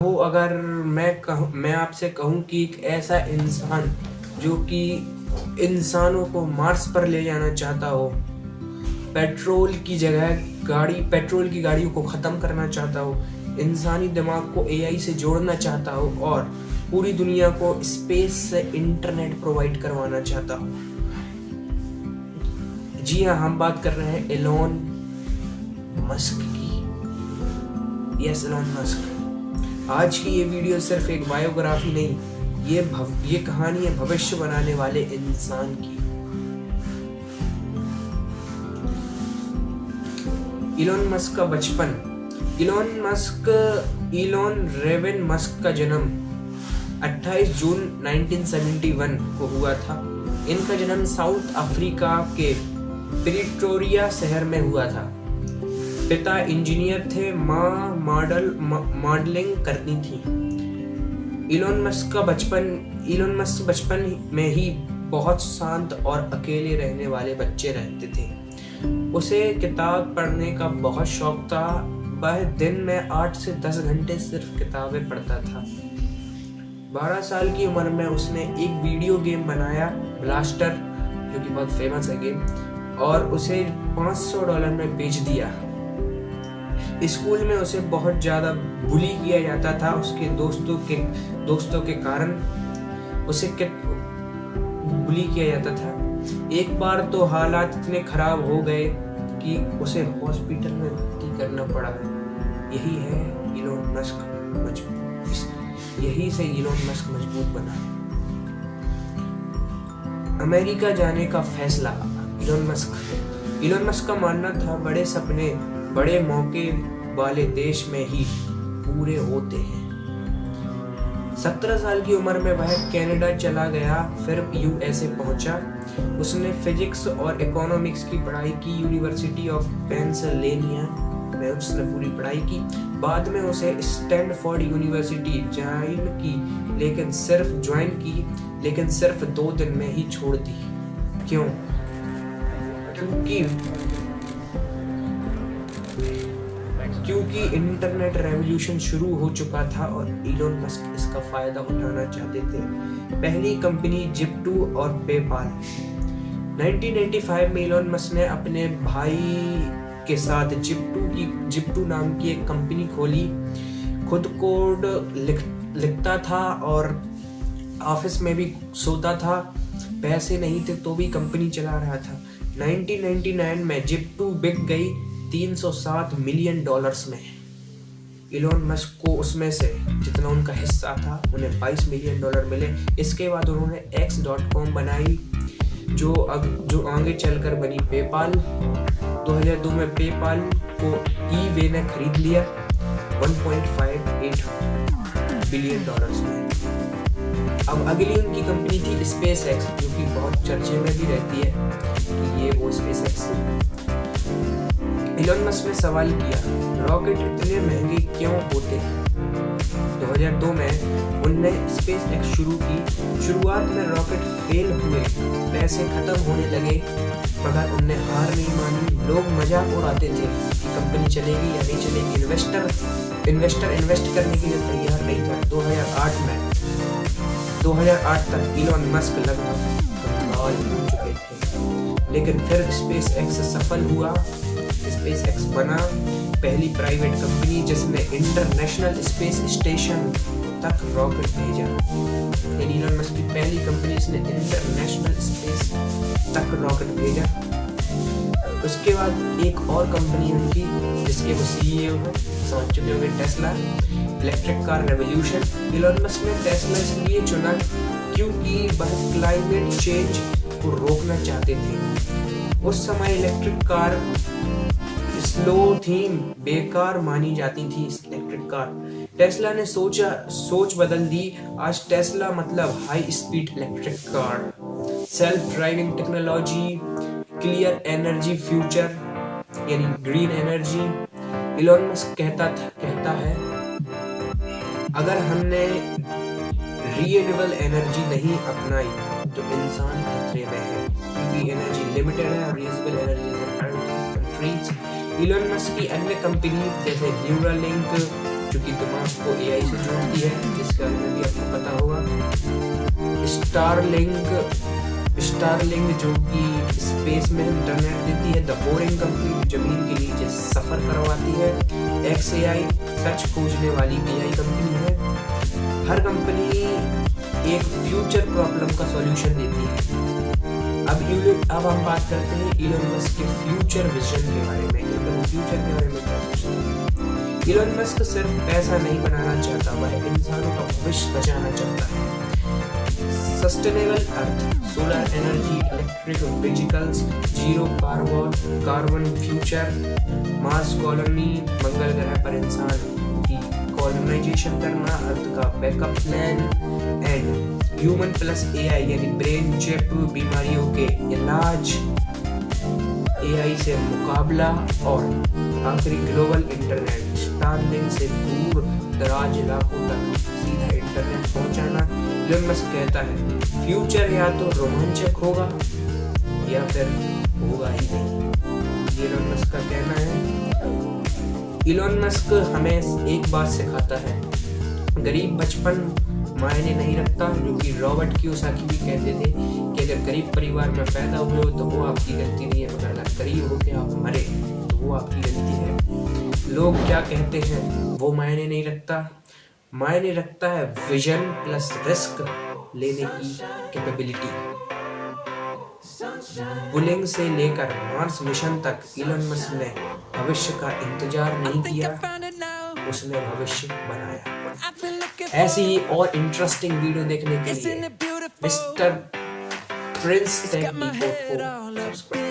अगर मैं आपसे कहूँ कि एक ऐसा इंसान जो कि इंसानों को मार्स पर ले जाना चाहता हो, पेट्रोल की गाड़ियों को ख़त्म करना चाहता हो, इंसानी दिमाग को एआई से जोड़ना चाहता हो और पूरी दुनिया को स्पेस से इंटरनेट प्रोवाइड करवाना चाहता हो। जी हाँ, हम बात कर रहे हैं एलोन मस्क की। Yes, Elon Musk. आज की ये वीडियो सिर्फ एक बायोग्राफी नहीं, ये कहानी है भविष्य बनाने वाले इंसान की। इलोन मस्क का बचपन। इलोन रेवन मस्क का जन्म 28 जून 1971 को हुआ था। इनका जन्म साउथ अफ्रीका के प्रिटोरिया शहर में हुआ था। पिता इंजीनियर थे, माँ मॉडलिंग करती थी। इलोन मस्क बचपन में ही बहुत शांत और अकेले रहने वाले बच्चे रहते थे। उसे किताब पढ़ने का बहुत शौक था। वह दिन में 8 से 10 घंटे सिर्फ किताबें पढ़ता था। 12 साल की उम्र में उसने एक वीडियो गेम बनाया, ब्लास्टर, जो कि बहुत फेमस है गेम, और उसे $500 में बेच दिया। स्कूल में उसे बहुत ज़्यादा बुली किया जाता था। उसके दोस्तों के कारण उसे बुली किया जाता था। एक बार तो हालात इतने खराब हो गए कि उसे हॉस्पिटल में भर्ती करना पड़ा। यही से इलोन मस्क मजबूत बना। अमेरिका जाने का फैसला। इलोन मस्क का मानना था बड़े सपने बड़े मौके वाले देश में ही पूरे होते हैं। 17 साल की उम्र में वह कनाडा चला गया, फिर यूएसए पहुंचा। उसने फिजिक्स और इकोनॉमिक्स की पढ़ाई की। यूनिवर्सिटी ऑफ पेंसिल्वेनिया में उसने पूरी पढ़ाई की। बाद में उसे स्टैनफोर्ड यूनिवर्सिटी ज्वाइन की, लेकिन सिर्फ 2 दिन में ही छोड़ दी। क्यों? क्योंकि इंटरनेट रेवोल्यूशन शुरू हो चुका था और इलोन मस्क इसका फायदा उठाना चाहते थे। पहली कंपनी जिप्टू और पेपाल। 1995 में इलोन मस्क ने अपने भाई के साथ जिप्टू नाम की एक कंपनी खोली। खुद कोड लिखता था और ऑफिस में भी सोता था। पैसे नहीं थे तो भी कंपनी चला रहा था। 1999 में जिप्टू बिक गई $307 मिलियन में। इलोन मस्क को उसमें से जितना उनका हिस्सा था उन्हें $22 मिलियन मिले। इसके बाद उन्होंने X.com बनाई, जो आगे चलकर बनी पेपाल। 2002 में पेपाल को eBay ने खरीद लिया $1.58 बिलियन में। अब अगली उनकी कंपनी थी स्पेस एक्स, जो कि बहुत चर्चे में भी रहती है कि ये वो स्पेस एक्स है। इलोन मस्क ने सवाल किया, रॉकेट इतने महंगे क्यों होते हैं? 2002 में उनने स्पेस एक्स शुरू की। शुरुआत में रॉकेट फेल हुए, पैसे खत्म होने लगे, मगर उनने हार नहीं मानी। लोग मजाक उड़ाते थे कि कंपनी चलेगी या नहीं चलेगी। इन्वेस्टर इन्वेस्ट करने के लिए तैयार नहीं था। 2008 तक इलोन मस्क लगभग कंगाल हो चुके थे, लेकिन फिर स्पेस एक्स सफल हुआ। स्पेस एक्स बना पहली प्राइवेट कंपनी जिसने इंटरनेशनल स्पेस स्टेशन तक रॉकेट भेजा। इलोन मस्क की पहली कंपनी जिसने इंटरनेशनल स्पेस तक रॉकेट भेजा। उसके बाद एक और कंपनी उनकी जिसके वो सीईओ हैं, समझ चुके होंगे, Tesla, electric car revolution. Elon Musk ने टेस्ला इसलिए चुना क्योंकि वह क्लाइमेट चेंज को रोकना चाहते थे। उस समय इलेक्ट्रिक कार स्लो थी, बेकार मानी जाती थी इलेक्ट्रिक कार। टेस्ला ने सोच बदल दी। आज टेस्ला मतलब high speed electric car, self driving technology, clear energy future यानी ग्रीन एनर्जी। इलोन मस्क कहता है अगर हमने रिन्यूएबल एनर्जी नहीं अपनाई तो इंसान खतरे में है, क्योंकि एनर्जी लिमिटेड है और renewable energy countries. Elon Musk की अन्य कंपनी जैसे न्यूरालिंक, जो कि दिमाग को एआई से जोड़ती है, जिसके बारे में भी आपको पता होगा। स्टारलिंक जो कि स्पेस में इंटरनेट देती है। द बोरिंग कंपनी जो जमीन के नीचे सफर करवाती है। XAI सच खोजने वाली एआई कंपनी है। हर कंपनी एक फ्यूचर प्रॉब्लम का सॉल्यूशन देती है। अब हम बात करते हैं इलोन मस्क के फ्यूचर विजन के बारे में। फ्यूचर के बारे में क्या सोचते हैं? इलोन मस्क सिर्फ पैसा नहीं बनाना चाहता, वह इंसानों का भविष्य बचाना चाहता है। Sustainable earth, solar energy, electric vehicles, zero carbon future, Mars colony, मंगल ग्रह पर इंसान की कॉलोनाइजेशन करना, अर्थ का backup plan and human plus AI यानी ब्रेन चिप, बीमारियों के इलाज, एआई से मुकाबला और आखिरी ग्लोबल इंटरनेट, स्टारलिंक से दूर दराज इलाकों तक सीधा इंटरनेट पहुंचाना। इलोन मस्क कहता है फ्यूचर या तो रोमांचक होगा या फिर होगा ही नहीं। इलोन मस्क का कहना है। इलोन मस्क हमें एक बात सिखाता है, गरीब बचपन मायने नहीं रखता, जो कि रॉबर्ट कियोसाकी भी कहते थे कि अगर गरीब परिवार में पैदा हुए हो तो वो आपकी गलती नहीं है, मगर अगर गरीब होकर आप मरे तो वो आपकी गलती है। लोग क्या कहते हैं वो मायने नहीं रखता, मायने रखता है विजन प्लस रिस्क लेने की कैपेबिलिटी। बुलिंग से लेकर मार्स मिशन तक इलोन मस्क ने भविष्य का इंतजार नहीं किया, उसने भविष्य बनाया। ऐसी ही और इंटरेस्टिंग वीडियो देखने के लिए मिस्टर प्रिंस टेक को सब्सक्राइब